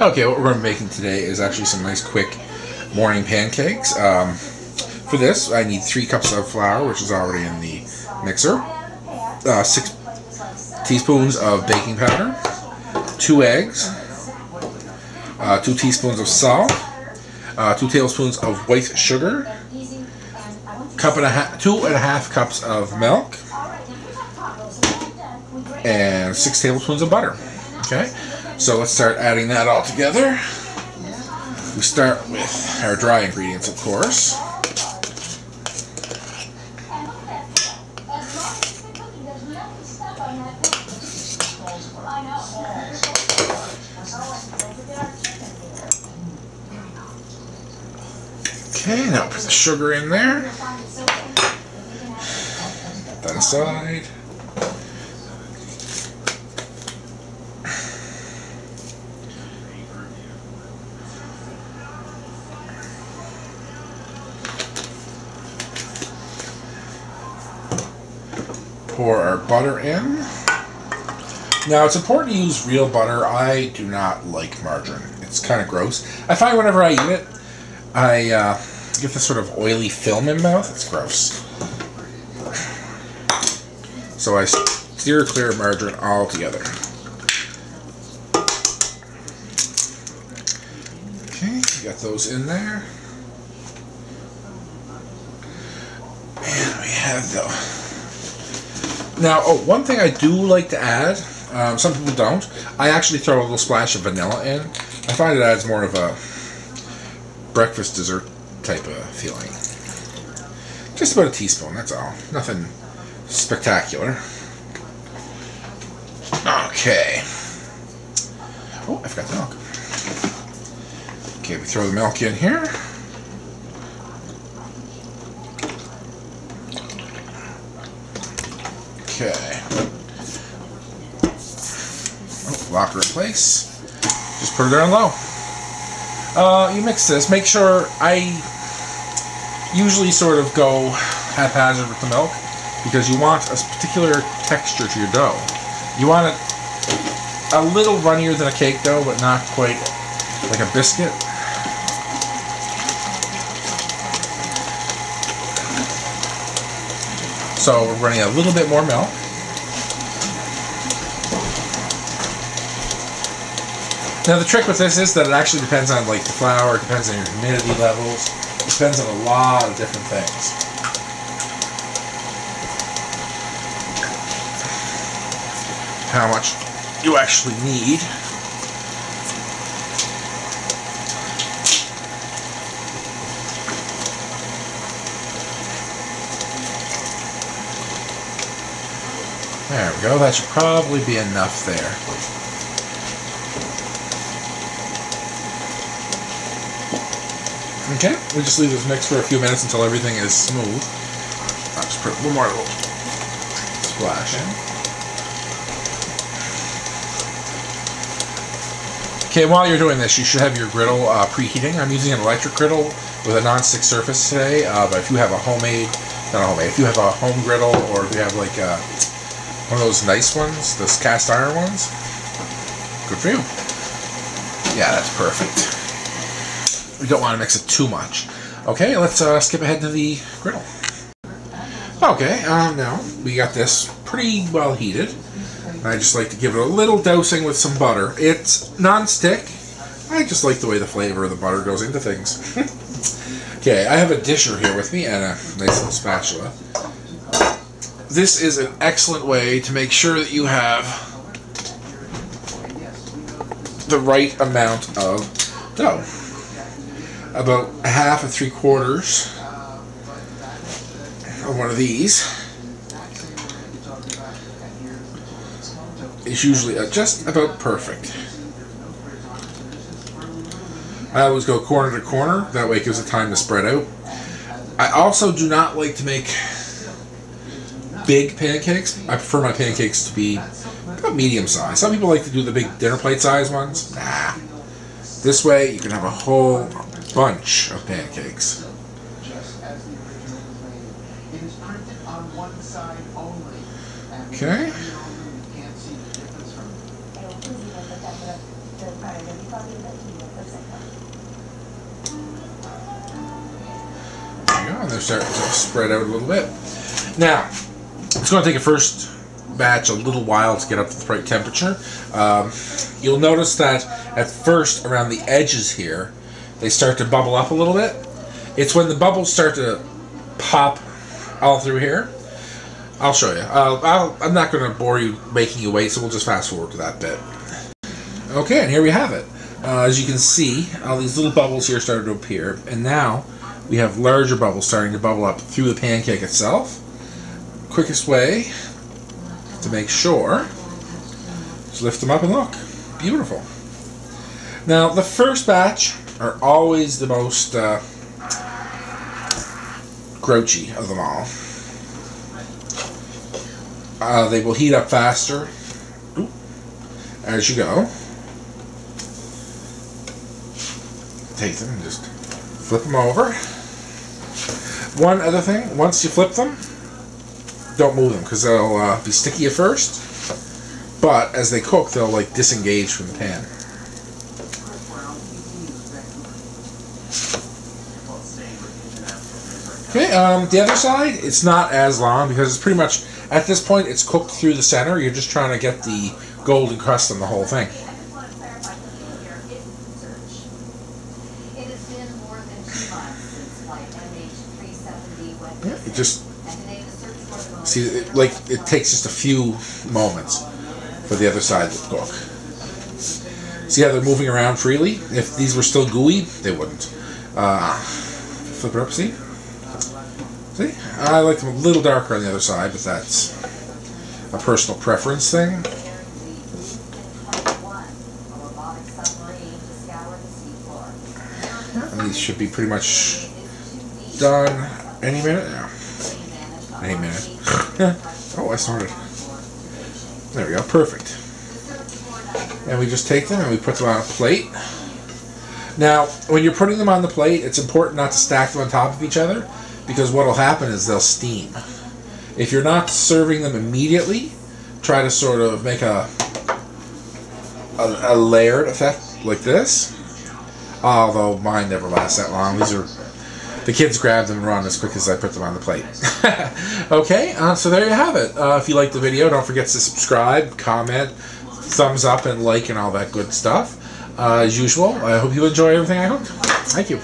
Okay, what we're going to be making today is actually some nice quick morning pancakes. For this, I need 3 cups of flour, which is already in the mixer, 6 teaspoons of baking powder, 2 eggs, 2 teaspoons of salt, 2 tablespoons of white sugar, 2.5 cups of milk, and 6 tablespoons of butter. Okay, so let's start adding that all together. We start with our dry ingredients, of course. Okay, now put the sugar in there. Put that aside. Pour our butter in. Now, it's important to use real butter. I do not like margarine. It's kind of gross. I find whenever I eat it, I get this sort of oily film in my mouth. It's gross. So I steer clear of margarine altogether. Okay, got those in there. And we have those. Now, one thing I do like to add, some people don't, I actually throw a little splash of vanilla in. I find it adds more of a breakfast dessert type of feeling. Just about a teaspoon, that's all. Nothing spectacular. Okay. Oh, I forgot the milk. Okay, we throw the milk in here. Okay. Oh, lock her in place. Just put her there on low. You mix this. Make sure, I usually sort of go haphazard with the milk because you want a particular texture to your dough. You want it a little runnier than a cake dough, but not quite like a biscuit. So we're running a little bit more milk. Now the trick with this is that it actually depends on like the flour, it depends on your humidity levels, it depends on a lot of different things. How much you actually need. There we go, that should probably be enough there. Okay, we just leave this mix for a few minutes until everything is smooth. I'll just put one more little splash in. Okay, while you're doing this, you should have your griddle preheating. I'm using an electric griddle with a non-stick surface today, but if you have a if you have a home griddle, or if you have like one of those nice ones, those cast iron ones, good for you. Yeah, that's perfect. We don't want to mix it too much. Okay, let's skip ahead to the griddle. Okay, now we got this pretty well heated. I just like to give it a little dousing with some butter. It's non-stick. I just like the way the flavor of the butter goes into things. Okay, I have a disher here with me and a nice little spatula. This is an excellent way to make sure that you have the right amount of dough. About 1/2 or 3/4 of one of these is usually just about perfect. I always go corner to corner, that way it gives it time to spread out. I also do not like to make big pancakes. I prefer my pancakes to be about medium size. Some people like to do the big dinner plate size ones. Nah. This way you can have a whole bunch of pancakes. Okay. There you go, and they're starting to spread out a little bit. Now, it's going to take a first batch a little while to get up to the right temperature. You'll notice that at first, around the edges here, they start to bubble up a little bit. It's when the bubbles start to pop all through here. I'll show you. I'm not going to bore you making you wait, so we'll just fast forward to that bit. Okay, and here we have it. As you can see, all these little bubbles here started to appear, and now we have larger bubbles starting to bubble up through the pancake itself. Quickest way to make sure is lift them up and look. Beautiful. Now, the first batch are always the most grouchy of them all. They will heat up faster as you go. Take them and just flip them over. One other thing, once you flip them, don't move them because they'll be sticky at first, but as they cook, they'll like disengage from the pan. Okay, the other side, it's not as long because it's pretty much, at this point, it's cooked through the center. You're just trying to get the golden crust on the whole thing. Yeah, you just see, it takes just a few moments for the other side to cook. See how they're moving around freely? If these were still gooey, they wouldn't. Flip it up, see? See? I like them a little darker on the other side, but that's a personal preference thing. And these should be pretty much done any minute now. Any minute. Oh, I started. There we go. Perfect. And we just take them and we put them on a plate. Now, when you're putting them on the plate, it's important not to stack them on top of each other, because what will happen is they'll steam. If you're not serving them immediately, try to sort of make a layered effect like this. Although mine never lasts that long. These are, the kids grab them and run as quick as I put them on the plate. Okay, so there you have it. If you liked the video, don't forget to subscribe, comment, thumbs up, and like, and all that good stuff. As usual, I hope you enjoy everything I cooked. Thank you.